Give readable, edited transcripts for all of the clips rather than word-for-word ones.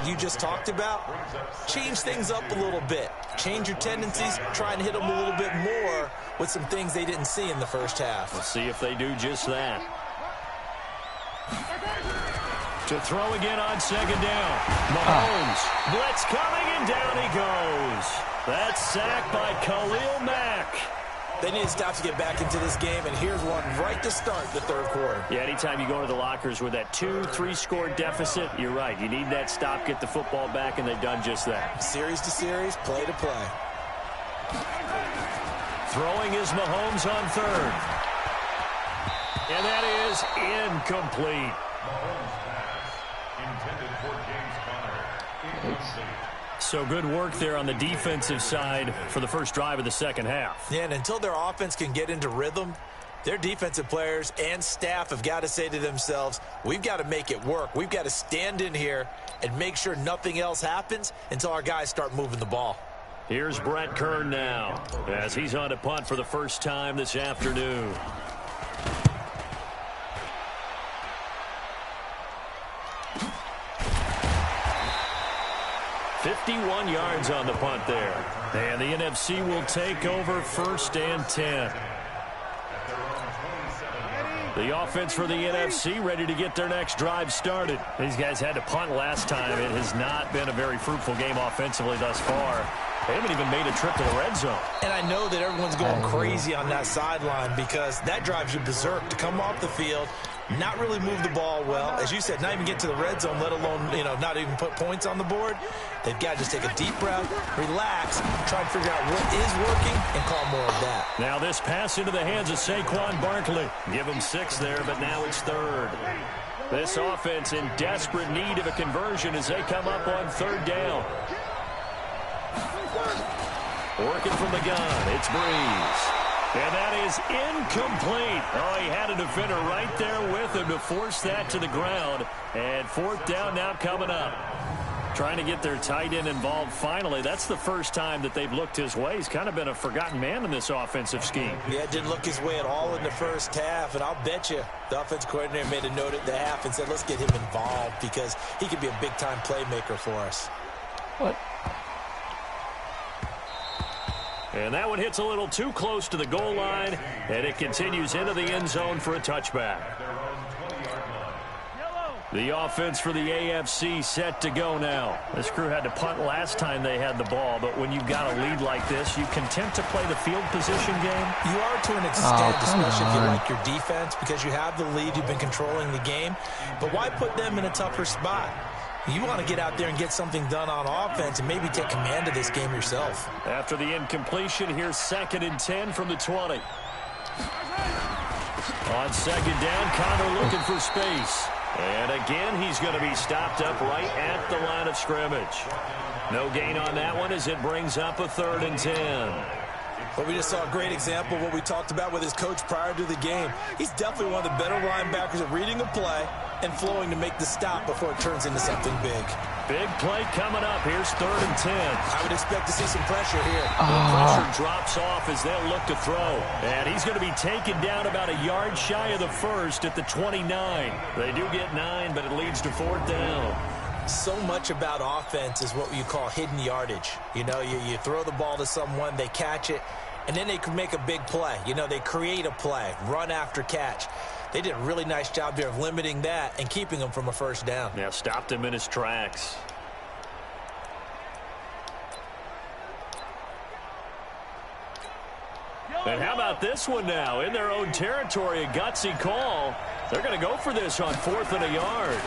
you just talked about, change things up a little bit. Change your tendencies, try and hit them a little bit more with some things they didn't see in the first half. We'll see if they do just that. To throw again on second down. Mahomes. Blitz coming, and down he goes. That's sacked by Khalil Mack. They need to stop to get back into this game, and here's one right to start the third quarter. Yeah, anytime you go to the lockers with that 2-3 score deficit, you're right. You need that stop, get the football back, and they've done just that. Series to series, play to play. Throwing is Mahomes on third. And that is incomplete. Mahomes pass intended for James Conner. Incomplete. So good work there on the defensive side for the first drive of the second half. Yeah, and until their offense can get into rhythm, their defensive players and staff have got to say to themselves, we've got to make it work. We've got to stand in here and make sure nothing else happens until our guys start moving the ball. Here's Brett Kern now as he's on to punt for the first time this afternoon. 51 yards on the punt there. And the NFC will take over 1st and 10. The offense for the NFC ready to get their next drive started. These guys had to punt last time. It has not been a very fruitful game offensively thus far. They haven't even made a trip to the red zone. And I know that everyone's going crazy on that sideline because that drives you berserk to come off the field, not really move the ball well. As you said, not even get to the red zone, let alone, not even put points on the board. They've got to just take a deep breath, relax, try to figure out what is working, and call more of that. Now this pass into the hands of Saquon Barkley. Give him 6 there, but now it's 3rd. This offense in desperate need of a conversion as they come up on 3rd down. Working from the gun, it's Breeze. And that is incomplete. Oh, he had a defender right there with him to force that to the ground. And 4th down now coming up. Trying to get their tight end involved finally. That's the first time that they've looked his way. He's kind of been a forgotten man in this offensive scheme. Yeah, didn't look his way at all in the first half. And I'll bet you the offensive coordinator made a note at the half and said, let's get him involved because he could be a big-time playmaker for us. What? And that one hits a little too close to the goal line, and it continues into the end zone for a touchback. The offense for the AFC set to go now. This crew had to punt last time they had the ball, but when you've got a lead like this, you content to play the field position game? You are to an extent, especially if you like your defense, because you have the lead, you've been controlling the game. But why put them in a tougher spot? You want to get out there and get something done on offense and maybe take command of this game yourself. After the incompletion, here's 2nd and 10 from the 20. On 2nd down, Conner looking for space. And again, he's going to be stopped up right at the line of scrimmage. No gain on that one as it brings up a 3rd and 10. But we just saw a great example of what we talked about with his coach prior to the game. He's definitely one of the better linebackers at reading a play and flowing to make the stop before it turns into something big. Big play coming up. Here's 3rd and 10. I would expect to see some pressure here. The pressure drops off as they'll look to throw. And he's going to be taken down about a yard shy of the 1st at the 29. They do get 9, but it leads to 4th down. So much about offense is what you call hidden yardage. You throw the ball to someone, they catch it, and then they can make a big play. They create a play, run after catch. They did a really nice job there of limiting that and keeping him from a 1st down. Yeah, stopped him in his tracks. And how about this one now? In their own territory, a gutsy call. They're going to go for this on 4th and a yard.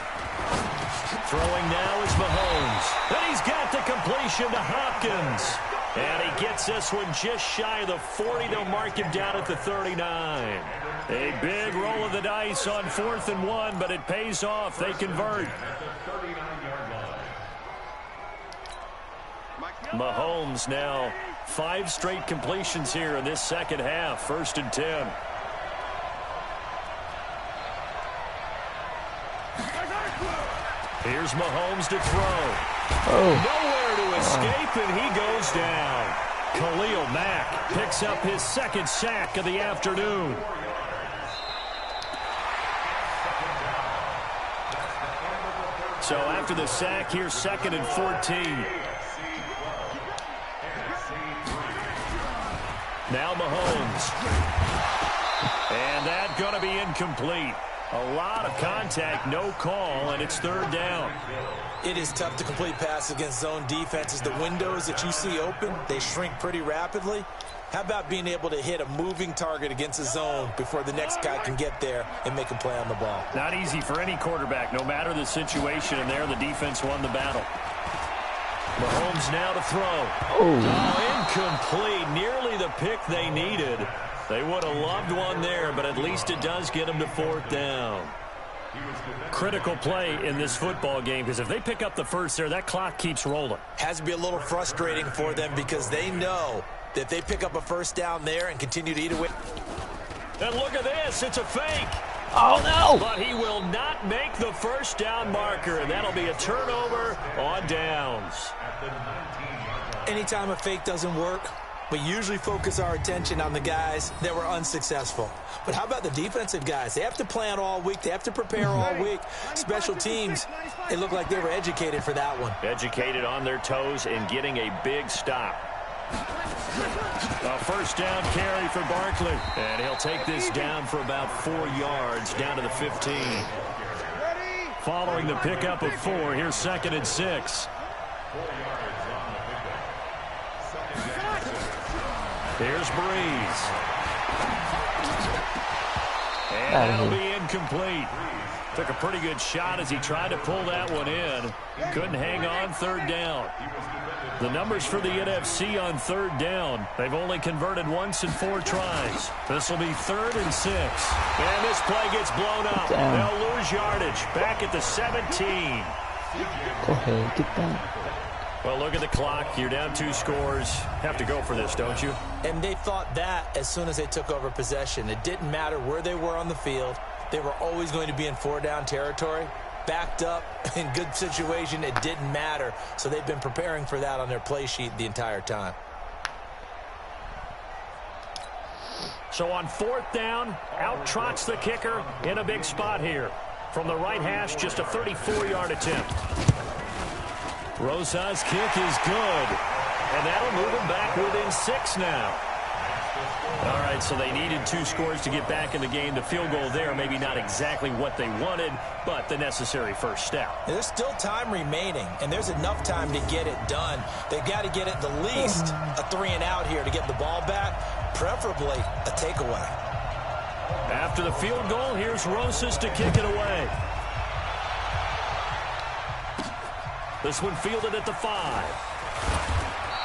Throwing now is Mahomes. And he's got the completion to Hopkins. And he gets this one just shy of the 40. They'll mark him down at the 39. A big roll of the dice on 4th and 1, but it pays off. They convert. Mahomes now 5 straight completions here in this second half. 1st and 10. Here's Mahomes to throw. Nowhere to escape, and he goes down. Khalil Mack picks up his 2nd sack of the afternoon. So after the sack, here's 2nd and 14. Now Mahomes. And that's going to be incomplete. A lot of contact, no call, and it's 3rd down. It is tough to complete passes against zone defenses. The windows that you see open, they shrink pretty rapidly. How about being able to hit a moving target against a zone before the next guy can get there and make a play on the ball? Not easy for any quarterback, no matter the situation, and there the defense won the battle. Mahomes now to throw. Oh, incomplete. Nearly the pick they needed. They would have loved one there, but at least it does get them to 4th down. Critical play in this football game, because if they pick up the first there, that clock keeps rolling. Has to be a little frustrating for them because they know that if they pick up a 1st down there and continue to eat away. And look at this. It's a fake. Oh, no. But he will not make the 1st down marker, and that'll be a turnover on downs. Anytime a fake doesn't work, we usually focus our attention on the guys that were unsuccessful. But how about the defensive guys? They have to plan all week. They have to prepare all week. Special teams, it looked like they were educated for that one. Educated on their toes and getting a big stop. A 1st down carry for Barkley. And he'll take this down for about 4 yards, down to the 15. Following the pickup of 4, here's 2nd and 6. Here's Breeze. And that'll be incomplete. Took a pretty good shot as he tried to pull that one in. Couldn't hang on, 3rd down. The numbers for the NFC on 3rd down. They've only converted once in 4 tries. This will be 3rd and 6. And this play gets blown up. They'll lose yardage. Back at the 17. Go ahead, get that. Well, look at the clock. You're down 2 scores. Have to go for this, don't you? And they thought that as soon as they took over possession. It didn't matter where they were on the field. They were always going to be in 4-down territory. Backed up, in good situation, it didn't matter. So they've been preparing for that on their play sheet the entire time. So on 4th down, out trots the kicker in a big spot here. From the right hash, just a 34-yard attempt. Rosa's kick is good, and that'll move them back within 6 now. All right, so they needed 2 scores to get back in the game. The field goal there, maybe not exactly what they wanted, but the necessary first step. There's still time remaining, and there's enough time to get it done. They've got to get it the least a 3-and-out here to get the ball back, preferably a takeaway. After the field goal, here's Rosas to kick it away. This one fielded at the 5.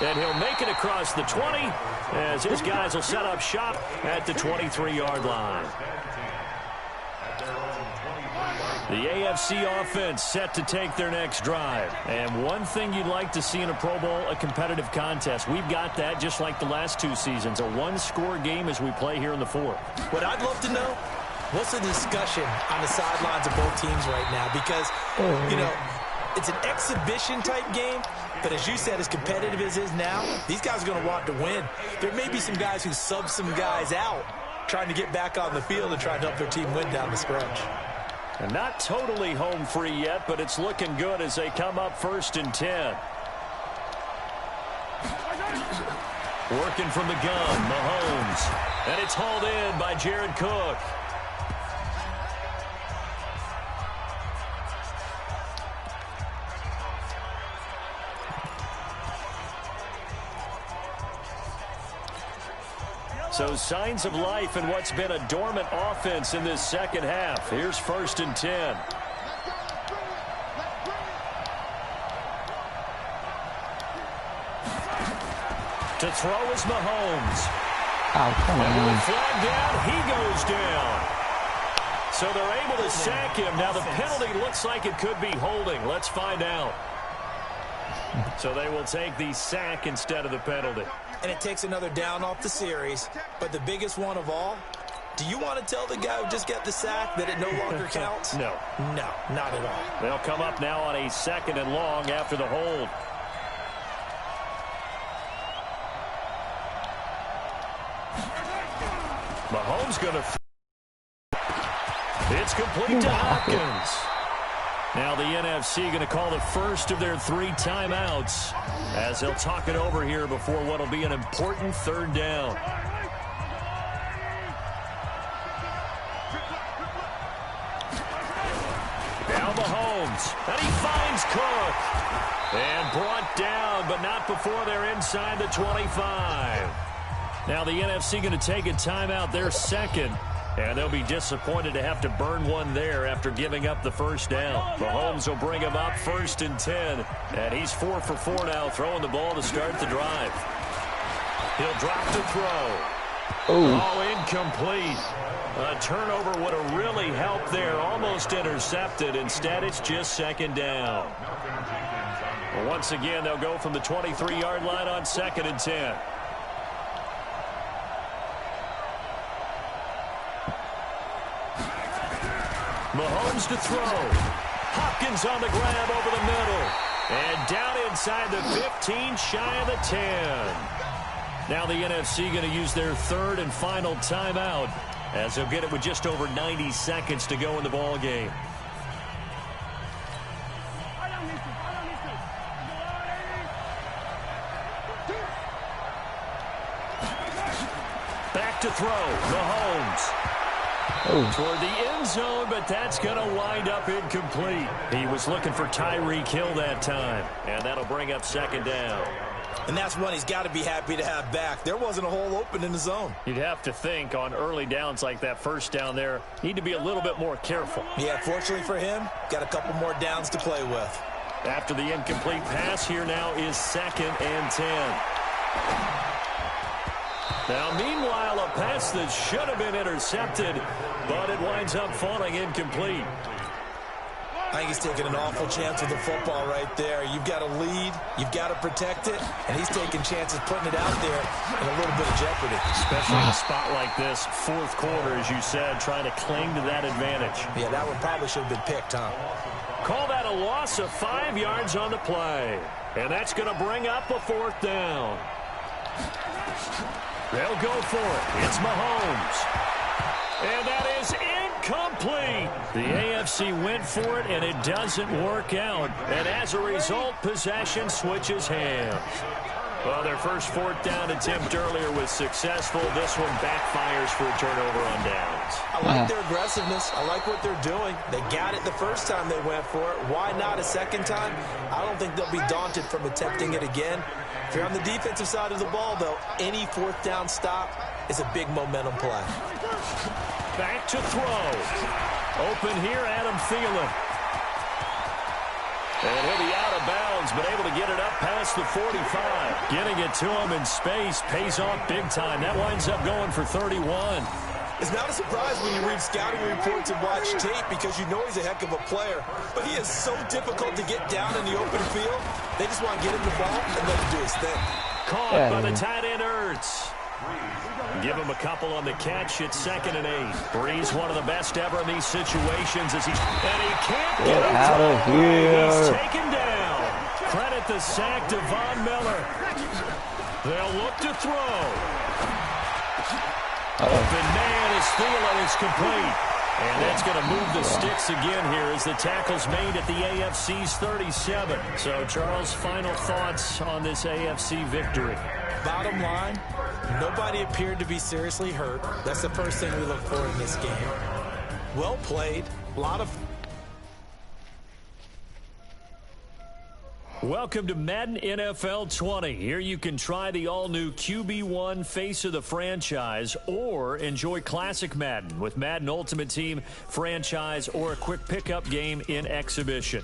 And he'll make it across the 20 as his guys will set up shop at the 23-yard line. The AFC offense set to take their next drive. And one thing you'd like to see in a Pro Bowl, a competitive contest. We've got that just like the last 2 seasons, a 1-score game as we play here in the 4th. What I'd love to know, what's the discussion on the sidelines of both teams right now? Because, you know, it's an exhibition-type game, but as you said, as competitive as it is now, these guys are going to want to win. There may be some guys who sub some guys out trying to get back on the field and trying to help their team win down the stretch. And not totally home free yet, but it's looking good as they come up 1st and 10. Working from the gun, Mahomes. And it's hauled in by Jared Cook. So signs of life in what's been a dormant offense in this second half. Here's 1st and 10. To throw is Mahomes. And with a flag down, he goes down. So they're able to sack him. Now the penalty looks like it could be holding. Let's find out. So they will take the sack instead of the penalty. And it takes another down off the series. But the biggest one of all, do you want to tell the guy who just got the sack that it no longer counts? No. No, not at all. They'll come up now on a 2nd and long after the hold. Mahomes going to... It's complete to Hopkins. Now the NFC going to call the first of their 3 timeouts as they'll talk it over here before what will be an important 3rd down. Now Mahomes, and he finds Cook. And brought down, but not before they're inside the 25. Now the NFC going to take a timeout, their 2nd. And they'll be disappointed to have to burn one there after giving up the 1st down. Mahomes will bring him up 1st and 10. And he's 4 for 4 now, throwing the ball to start the drive. He'll drop to throw. Oh, incomplete. A turnover would have really helped there. Almost intercepted. Instead, it's just 2nd down. Well, once again, they'll go from the 23-yard line on 2nd and 10. Mahomes to throw. Hopkins on the grab over the middle. And down inside the 15, shy of the 10. Now the NFC going to use their 3rd and final timeout as they'll get it with just over 90 seconds to go in the ball game. Back to throw. Mahomes. Toward the end zone, but that's going to wind up incomplete. He was looking for Tyreek Hill that time, and that'll bring up 2nd down. And that's one he's got to be happy to have back. There wasn't a hole open in the zone. You'd have to think on early downs like that 1st down there, need to be a little bit more careful. Yeah, fortunately for him, got a couple more downs to play with. After the incomplete pass, here now is 2nd and 10. Now, meanwhile, a pass that should have been intercepted, but it winds up falling incomplete. I think he's taking an awful chance with the football right there. You've got to lead, you've got to protect it, and he's taking chances putting it out there in a little bit of jeopardy. Especially in a spot like this, 4th quarter, as you said, trying to cling to that advantage. Yeah, that one probably should have been picked, huh? Call that a loss of 5 yards on the play. And that's going to bring up a 4th down. They'll go for it. It's Mahomes. And that is incomplete. The AFC went for it, and it doesn't work out. And as a result, possession switches hands. Well, their first 4th down attempt earlier was successful. This one backfires for a turnover on downs. I like their aggressiveness. I like what they're doing. They got it the first time they went for it. Why not a 2nd time? I don't think they'll be daunted from attempting it again. If you're on the defensive side of the ball, though, any 4th down stop is a big momentum play. Back to throw. Open here, Adam Thielen. And he'll be out of bounds, but able to get it up past the 45. Getting it to him in space pays off big time. That winds up going for 31. It's not a surprise when you read scouting reports and watch tape because you know he's a heck of a player. But he is so difficult to get down in the open field. They just want to get him the ball and let him do his thing. Caught by the tight end, Ertz. Give him a couple on the catch. It's 2nd and 8. Breeze, one of the best ever in these situations. And he can't get out of here. He's taken down. Credit the sack to Von Miller. They'll look to throw. Open man is Thielen. It's complete. And that's going to move the sticks again here as the tackle's made at the AFC's 37. So, Charles, final thoughts on this AFC victory? Bottom line, nobody appeared to be seriously hurt. That's the first thing we look for in this game. Well played. A lot of... Welcome to Madden NFL 20. Here you can try the all-new QB1 face of the franchise or enjoy classic Madden with Madden Ultimate Team, franchise, or a quick pickup game in exhibition.